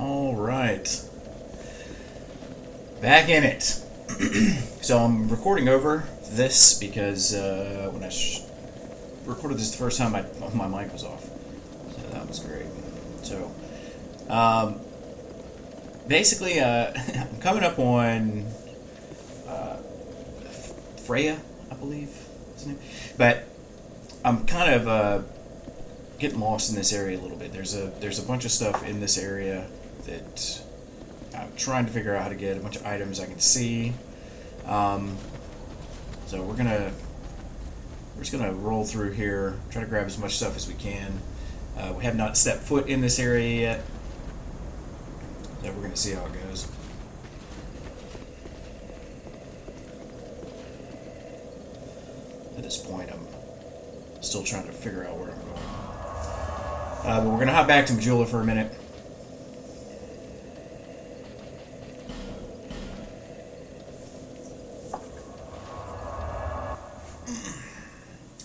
All right, back in it. So I'm recording over this because when I recorded this the first time, my mic was off. So that was great. So basically, I'm coming up on Freja, I believe is his name. But I'm kind of getting lost in this area a little bit. There's a bunch of stuff in this area that I'm trying to figure out how to get. A bunch of items I can see. So we're just gonna roll through here, try to grab as much stuff as we can. We have not stepped foot in this area yet, so we're gonna see how it goes. At this point, I'm still trying to figure out where I'm going. But we're gonna hop back to Majula for a minute.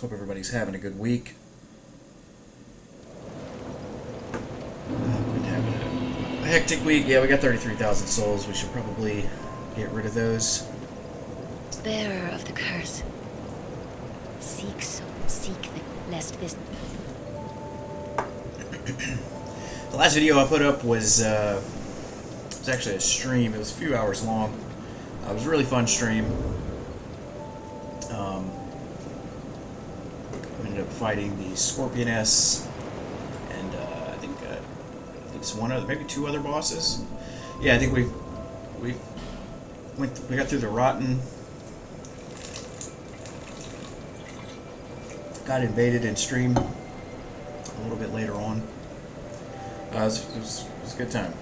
Hope everybody's having a good week. Been having a hectic week. Yeah, we got 33,000 souls. We should probably get rid of those. Bearer of the curse, seek lest this. The last video I put up was actually a stream. It was a few hours long. It was a really fun stream. We ended up fighting the Scorpioness, and I think it's one other, maybe two other bosses. Yeah, I think we got through the Rotten. Got invaded in stream a little bit later on. It was a good time.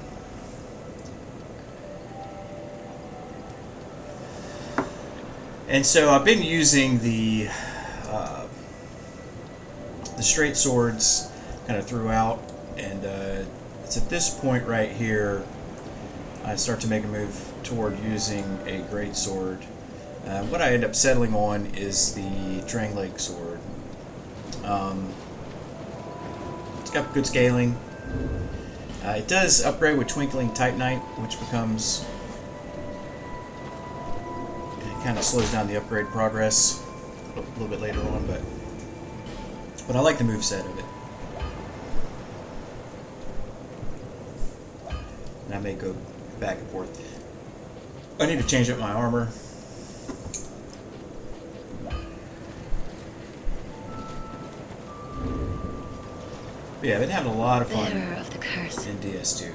And so I've been using the straight swords kind of throughout, and it's at this point right here I start to make a move toward using a great sword. What I end up settling on is the Drang Leg sword. It's got good scaling. It does upgrade with Twinkling Titanite, which becomes... it kind of slows down the upgrade progress a little bit later on, but I like the moveset of it. And I may go back and forth. I need to change up my armor. But yeah, I've been having a lot of fun Of the curse. in DS2.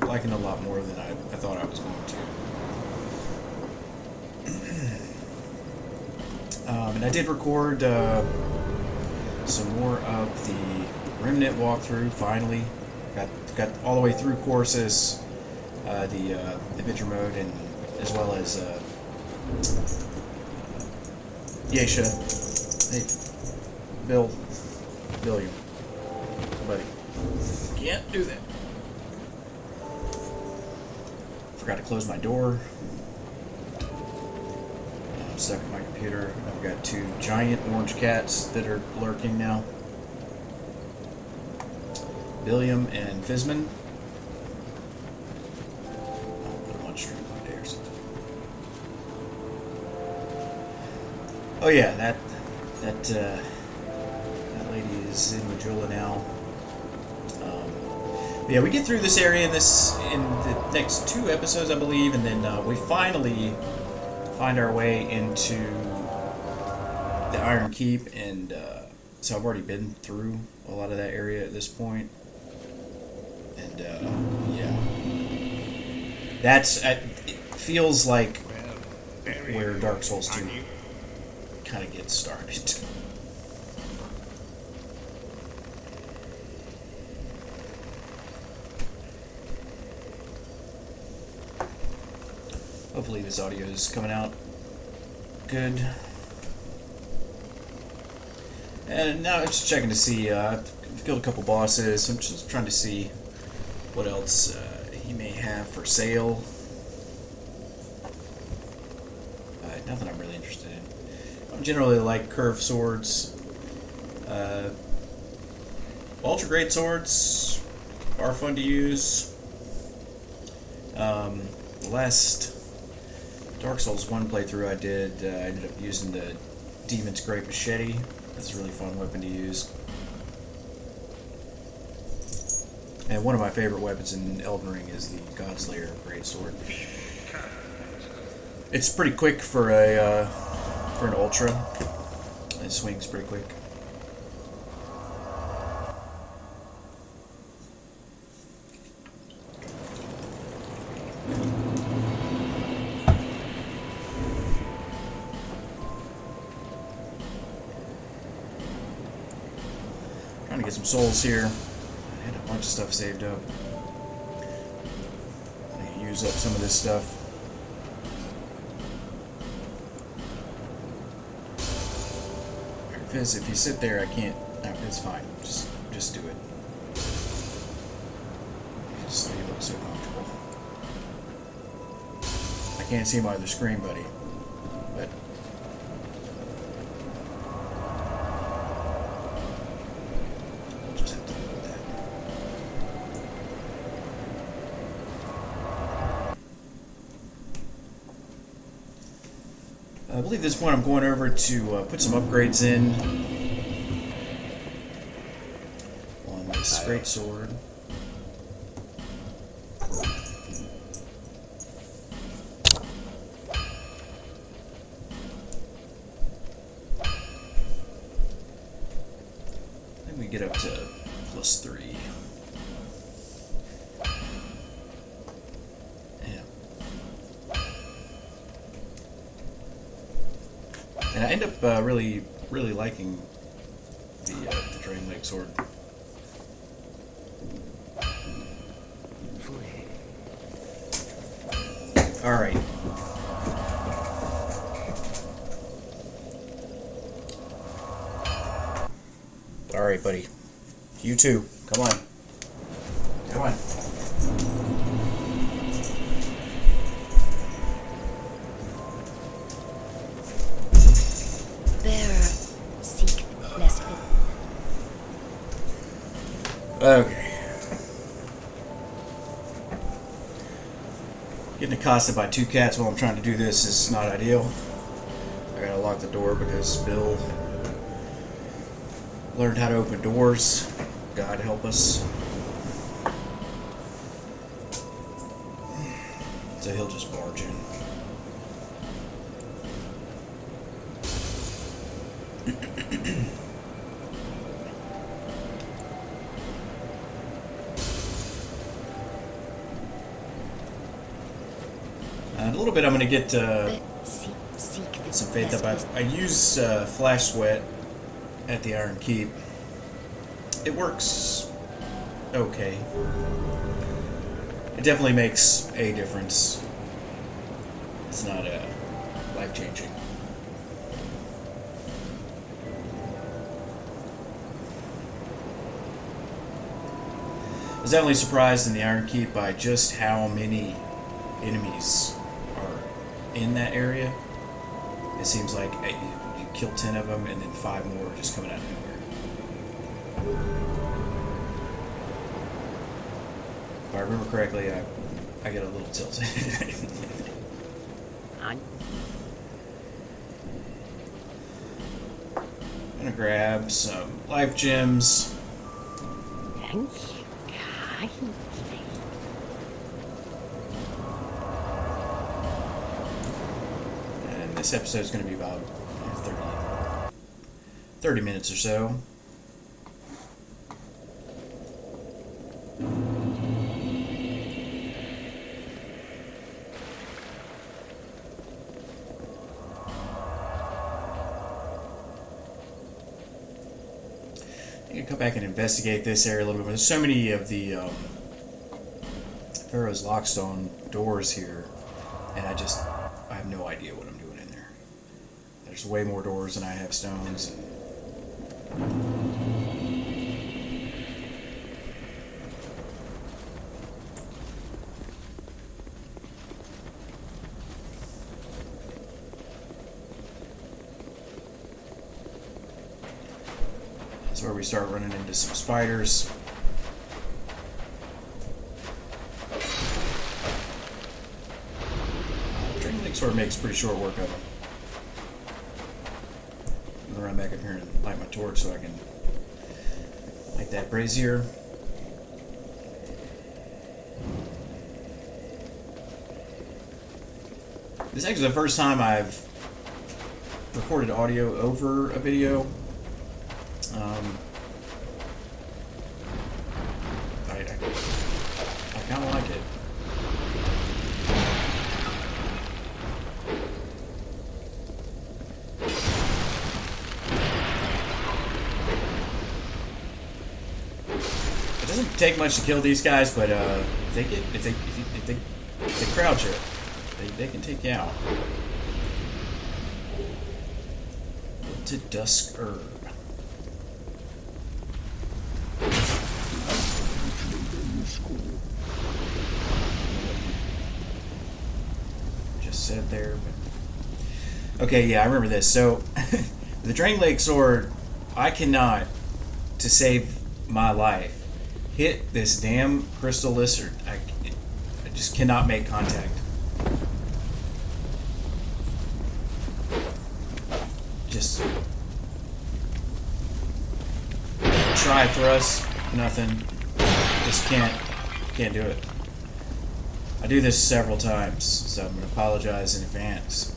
Liking it a lot more than I thought I was going to. And I did record some more of the Remnant walkthrough. Finally, got all the way through courses, the adventure mode, and as well as Yesha. Hey, Billiam, buddy, can't do that. Forgot to close my door. I'm stuck at my computer. I've got two giant orange cats that are lurking now. Billiam and Fizman. I'll put them on stream one day or something. Oh yeah, that lady is in Majula now. Yeah, we get through this area in the next 2 episodes, I believe, and then we finally find our way into the Iron Keep, and so I've already been through a lot of that area at this point, and yeah, it feels like where Dark Souls 2 kind of gets started. Hopefully this audio is coming out good. And now I'm just checking to see, I've killed a couple bosses. I'm just trying to see what else he may have for sale. Nothing I'm really interested in. I generally like curved swords. Ultra great swords are fun to use. The last Dark Souls 1 playthrough I did, I ended up using the Demon's Great Machete. That's a really fun weapon to use. And one of my favorite weapons in Elden Ring is the Godslayer Greatsword. It's pretty quick for an ultra. It swings pretty quick. Trying to get some souls here. I had a bunch of stuff saved up. I need to use up some of this stuff. Fizz, if you sit there, I can't. No, it's fine. Just do it. Just so you look so comfortable. I can't see my other screen, buddy. But we'll just have to live with that. I believe at this point I'm going over to put some upgrades in on this great sword. Then we get up to +3. And I end up really liking the Drain Lake sword. All right. All right, buddy. You too. Come on. Come on. Okay. Getting accosted by 2 cats while I'm trying to do this is not ideal. I gotta lock the door because Bill learned how to open doors. God help us. So he'll just barge in. In a little bit, I'm going to get some faith up. I use Flash Sweat at the Iron Keep. It works okay. It definitely makes a difference. It's not life-changing. I was definitely surprised in the Iron Keep by just how many enemies are in that area. It seems like you kill 10 of them and then 5 more are just coming out of nowhere. If I remember correctly, I get a little tilted. I'm gonna grab some life gems. And this episode is going to be about 30 minutes or so. I can come back and investigate this area a little bit. There's so many of the Pharaoh's Lockstone doors here, and I have no idea what I'm doing in there. There's way more doors than I have stones. That's where we start running into some spiders. sort of makes pretty short work of them. I'm gonna run back up here and light my torch so I can light that brazier. This is actually the first time I've recorded audio over a video. I kind of like it. It doesn't take much to kill these guys, but if they crouch it, they can take you out. To dusk herb. Just said there, but okay, yeah, I remember this. So the Drain Lake Sword, I cannot, to save my life, hit this damn crystal lizard. I just cannot make contact. Just try thrust, nothing. Just can't do it. I do this several times, so I'm gonna apologize in advance.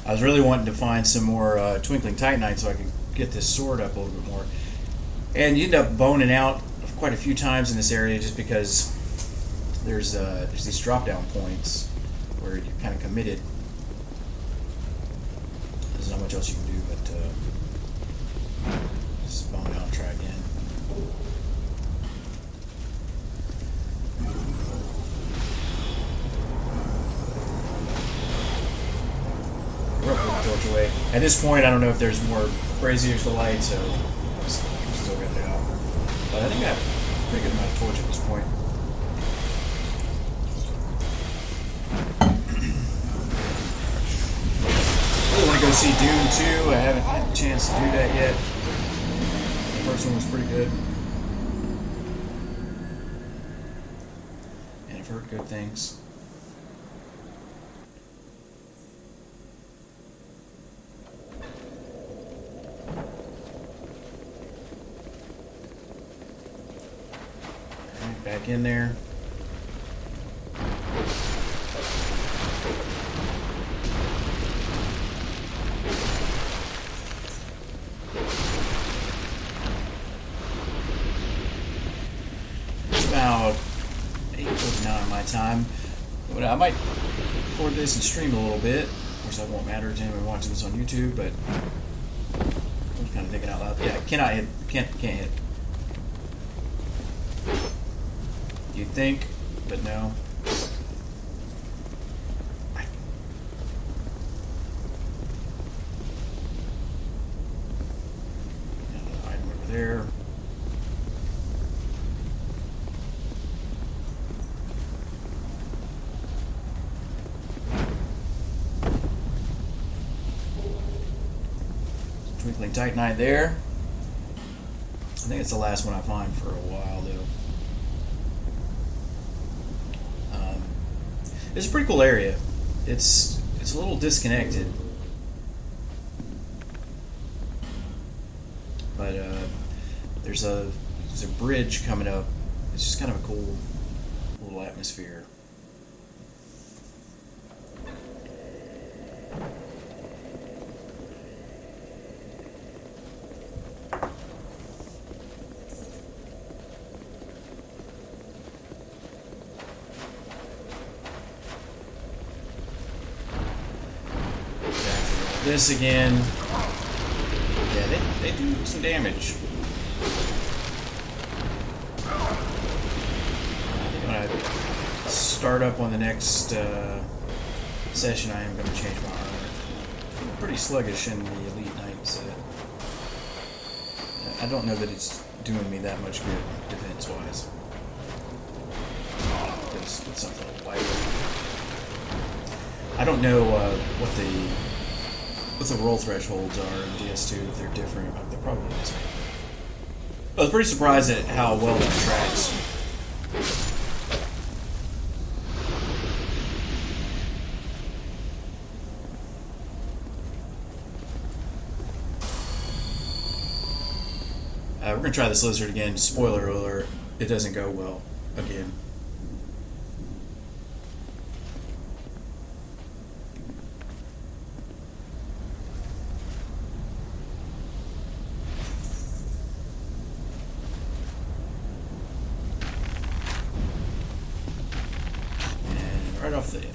I was really wanting to find some more Twinkling Titanite so I could get this sword up a little bit more. And you end up boning out quite a few times in this area just because there's these drop down points where you're kind of committed. There's not much else you can do but just bone out and try again. We're up with the torch away. At this point, I don't know if there's more braziers to light, so I'm still got it out. But I think I have a pretty good amount of torch at this point. I really want to go see Dune 2. I haven't had a chance to do that yet. The first one was pretty good. And I've heard good things. Alright, back in there. About 8:49 my time. I might record this and stream a little bit. Of course, that won't matter to anyone watching this on YouTube, but I'm kind of thinking out loud. Yeah, cannot hit. Can't hit. You'd think, but no. Another item over there. Twinkling Titanite there. I think it's the last one I find for a while, though. It's a pretty cool area. It's a little disconnected, but there's a bridge coming up. It's just kind of a cool little atmosphere. This again. Yeah, they do some damage. I think when I start up on the next session, I am going to change my armor. I'm pretty sluggish in the Elite Knight set. I don't know that it's doing me that much good defense-wise. It's something lighter. I don't know what the roll thresholds are in DS2, if they're different. They're probably the same. I was pretty surprised at how well that tracks. We're gonna try this lizard again. Spoiler alert: it doesn't go well again. And right off the edge.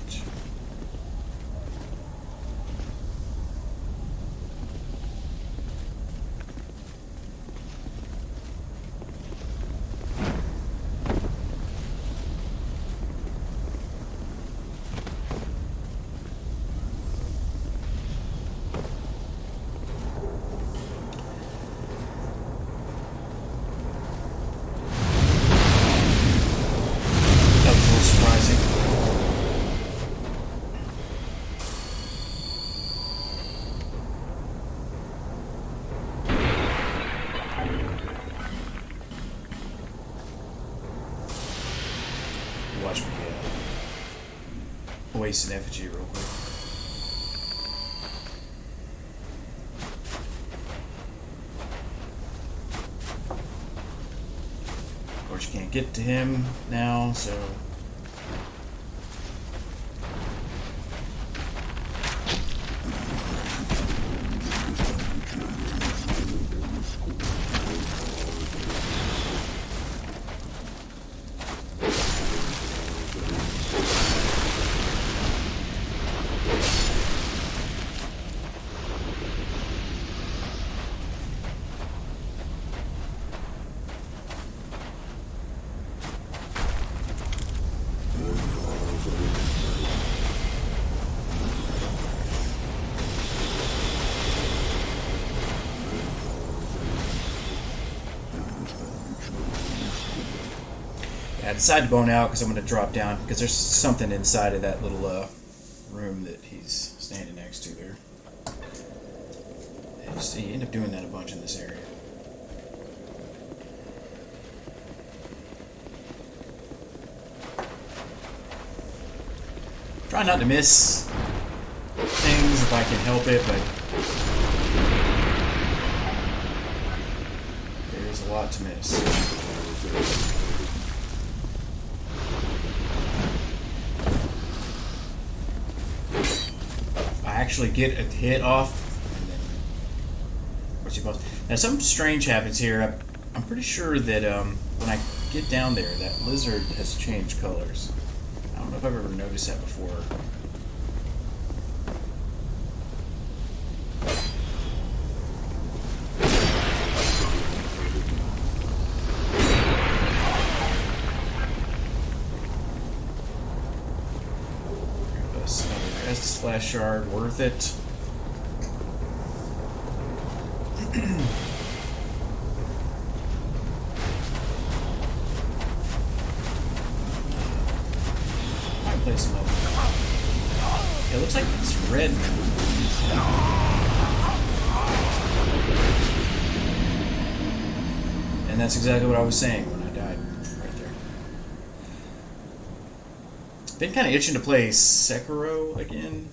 That was a little surprising. Watch me waste an effigy real quick. Of course, you can't get to him now, so. I decided to bone out because I'm going to drop down because there's something inside of that little room that he's standing next to there. And you end up doing that a bunch in this area. Try not to miss things if I can help it, but there's a lot to miss. Actually get a hit off, and then what's he supposed? Now something strange happens here. I'm pretty sure that when I get down there, that lizard has changed colors. I don't know if I've ever noticed that before. Flash shard, worth it. Might play some other. It looks like it's red. And that's exactly what I was saying when I died right there. Been kind of itching to play Sekiro again.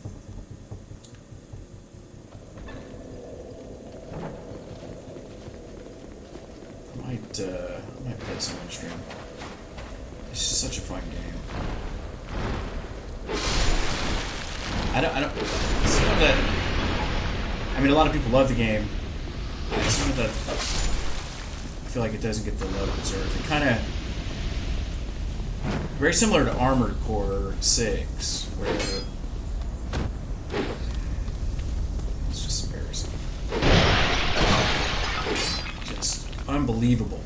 I might play some on stream. It's just such a fun game. I don't. It's not that. I mean, a lot of people love the game. It's not that. I feel like it doesn't get the love it deserves. It kind of. Very similar to Armored Core 6, where it's just embarrassing. Just unbelievable.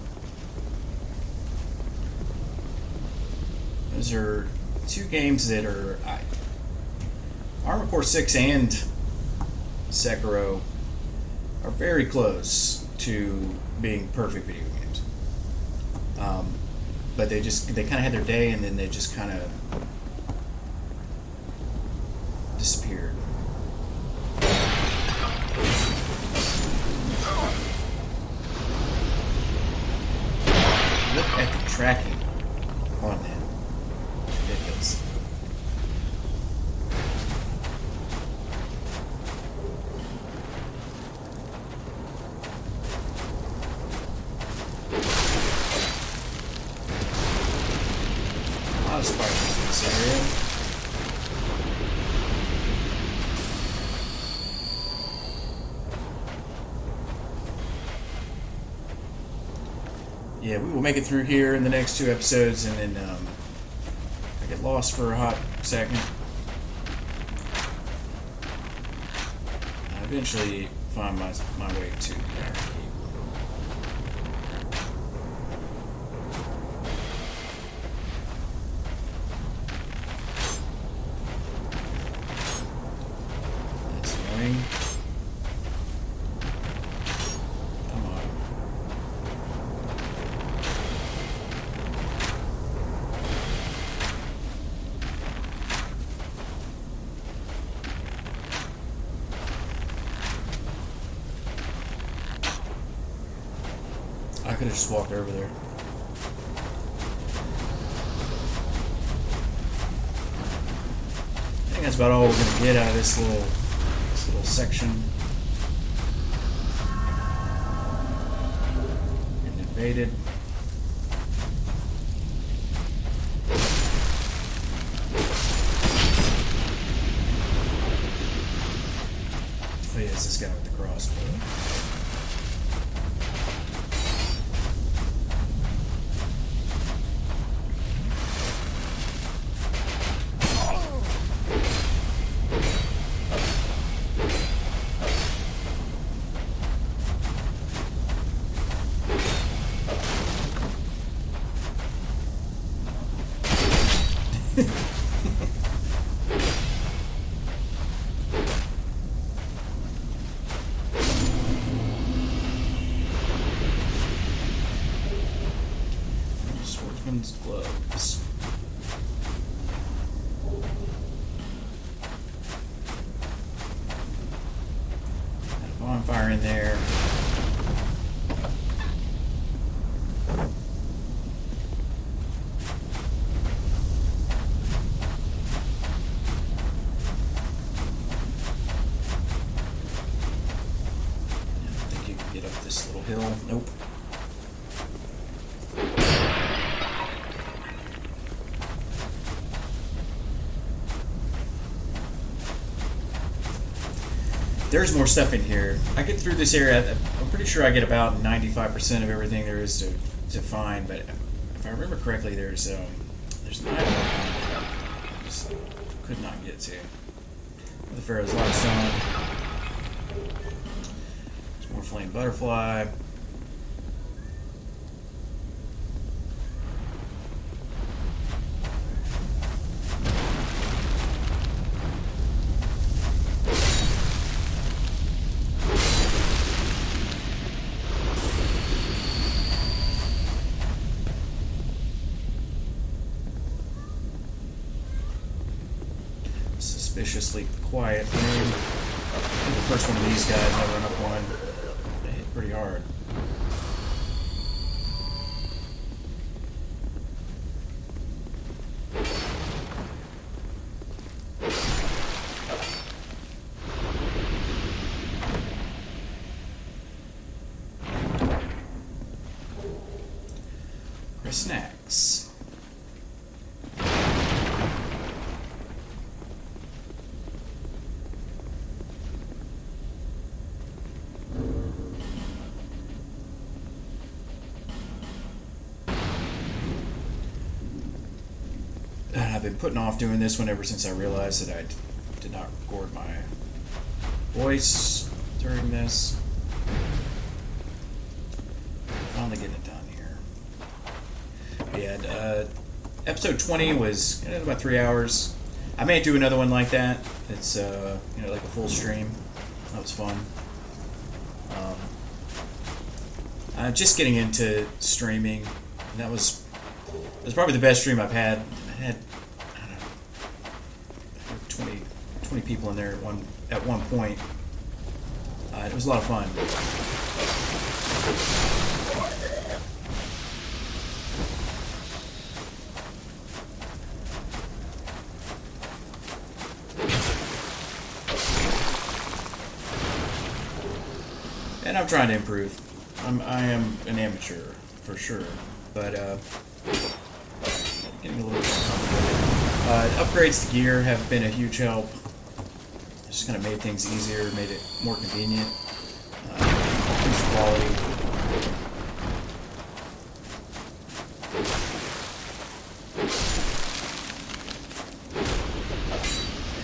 Those are two games that are... Armored Core 6 and Sekiro are very close to being perfect video games. But they kind of had their day, and then they just kind of disappeared. Look at the tracking on that. Ridiculous. lot of spiders in this area. Yeah, we will make it through here in the next 2 episodes, and then I get lost for a hot second. I eventually find my way to the Iron Keep. That's annoying. Come on. I could have just walked over there. I think that's about all we're gonna get out of this little section. Getting invaded. Oh yeah, it's this guy with the crossbow. Swordsman's gloves. Got a bonfire in there. I don't think you can get up this little hill. Nope. There's more stuff in here. I get through this area. I'm pretty sure I get about 95% of everything there is to find. But if I remember correctly, there's an item I just could not get to. The Pharaoh's Limestone. There's more flame butterfly. Suspiciously quiet room. The first one of these guys I run up one. They hit pretty hard. For snacks. I've been putting off doing this one ever since I realized that I did not record my voice during this. Finally getting it done here. Yeah, episode 20 was about 3 hours. I may do another one like that. It's like a full stream. That was fun. I'm just getting into streaming. And that was probably the best stream I've had. I had 20 people in there at one point. It was a lot of fun. And I'm trying to improve. I am an amateur for sure, but getting a little bit more comfortable. upgrades to gear have been a huge help. Just kind of made things easier, made it more convenient, increased the quality.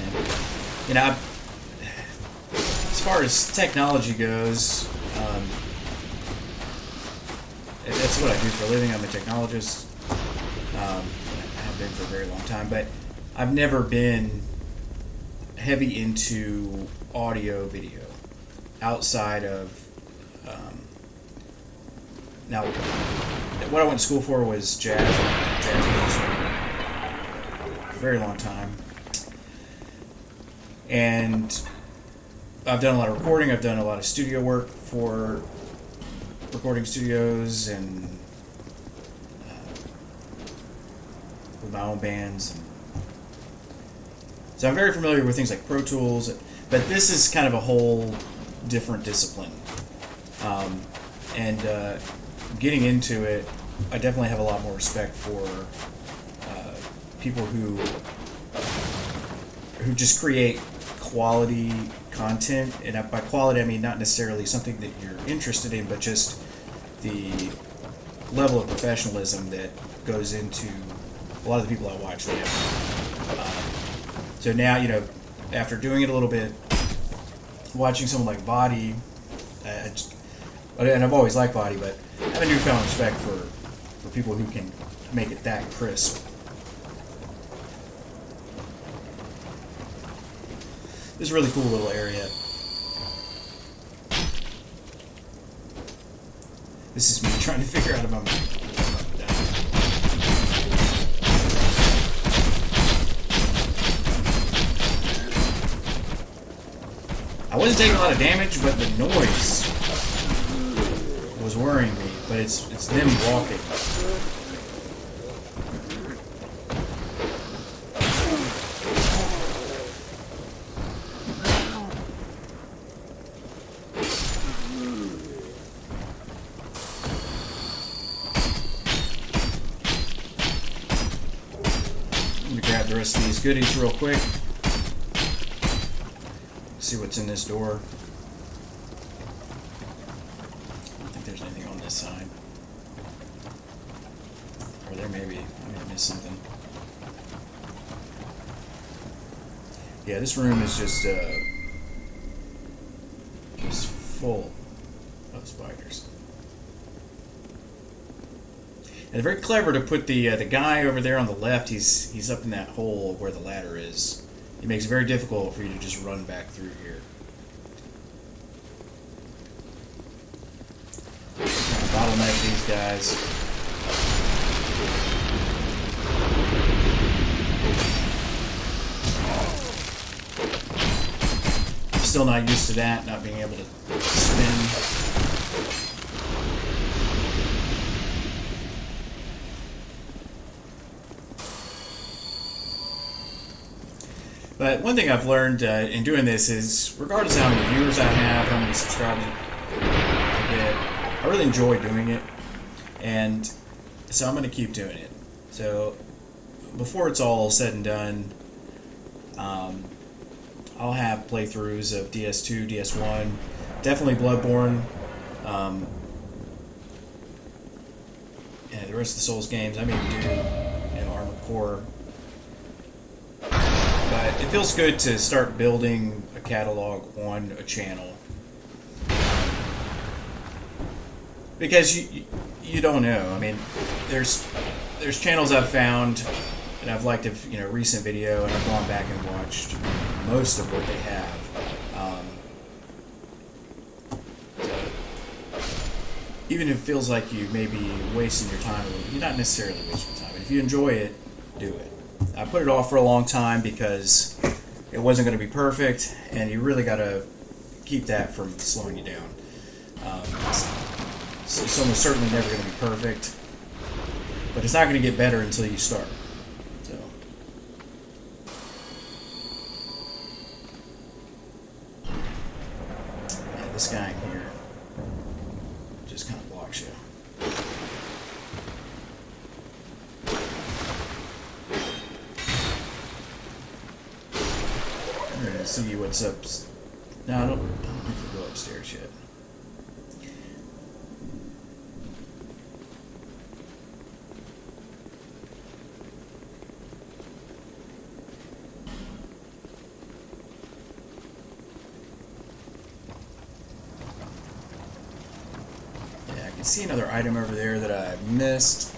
And, you know, as far as technology goes, that's what I do for a living. I'm a technologist. I have been for a very long time, but I've never been heavy into audio video outside of now what I went to school for was jazz music for a very long time, and I've done a lot of recording. I've done a lot of studio work for recording studios and with my own bands. So I'm very familiar with things like Pro Tools, but this is kind of a whole different discipline. And getting into it, I definitely have a lot more respect for people who just create quality content. And by quality, I mean not necessarily something that you're interested in, but just the level of professionalism that goes into a lot of the people I watch now. So now, you know, after doing it a little bit, watching someone like Body, and I've always liked Body, but I have a newfound respect for people who can make it that crisp. This is a really cool little area. This is me trying to figure out if I'm I wasn't taking a lot of damage, but the noise was worrying me. But it's them walking. Let me grab the rest of these goodies real quick. See what's in this door. I don't think there's anything on this side. Or there may be. I may have missed something. Yeah, this room is just full of spiders. And they're very clever to put the guy over there on the left. He's up in that hole where the ladder is. It makes it very difficult for you to just run back through here. Bottleneck these guys. I'm still not used to that, not being able to spin. But one thing I've learned in doing this is, regardless of how many viewers I have, how many subscribers I get, I really enjoy doing it, and so I'm going to keep doing it. So before it's all said and done, I'll have playthroughs of DS2, DS1, definitely Bloodborne, and the rest of the Souls games. I may do Armored Core. But it feels good to start building a catalog on a channel, because you don't know. I mean, there's channels I've found and I've liked a recent video, and I've gone back and watched most of what they have. Even if it feels like you may be wasting your time, you're not necessarily wasting your time. If you enjoy it, do it. I put it off for a long time because it wasn't going to be perfect, and you really got to keep that from slowing you down. It's almost certainly never going to be perfect, but it's not going to get better until you start. So, yeah, this guy in here just kind of blocks you. see what's up. No, I don't think we'll go upstairs yet. Yeah, I can see another item over there that I missed.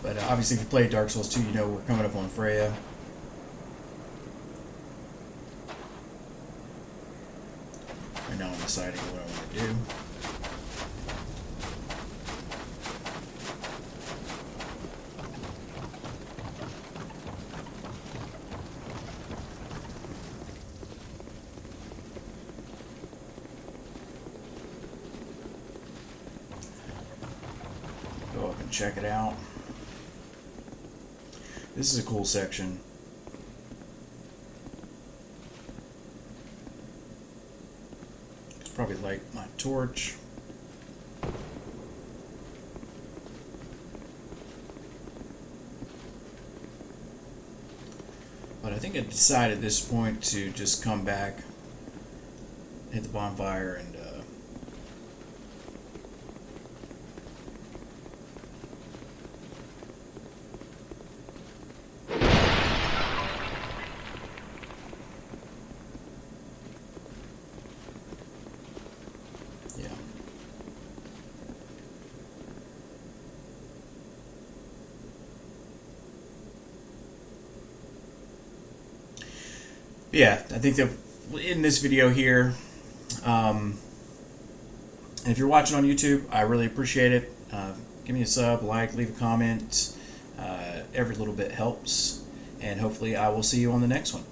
But obviously, if you play Dark Souls 2, you know we're coming up on Freja. Right now I'm deciding what I want to do. Go up and check it out. This is a cool section. It's probably like my torch. But I think I decided at this point to just come back, hit the bonfire, and yeah. Yeah, I think that in this video here, and if you're watching on YouTube, I really appreciate it. Give me a sub, like, leave a comment. Every little bit helps, and hopefully I will see you on the next one.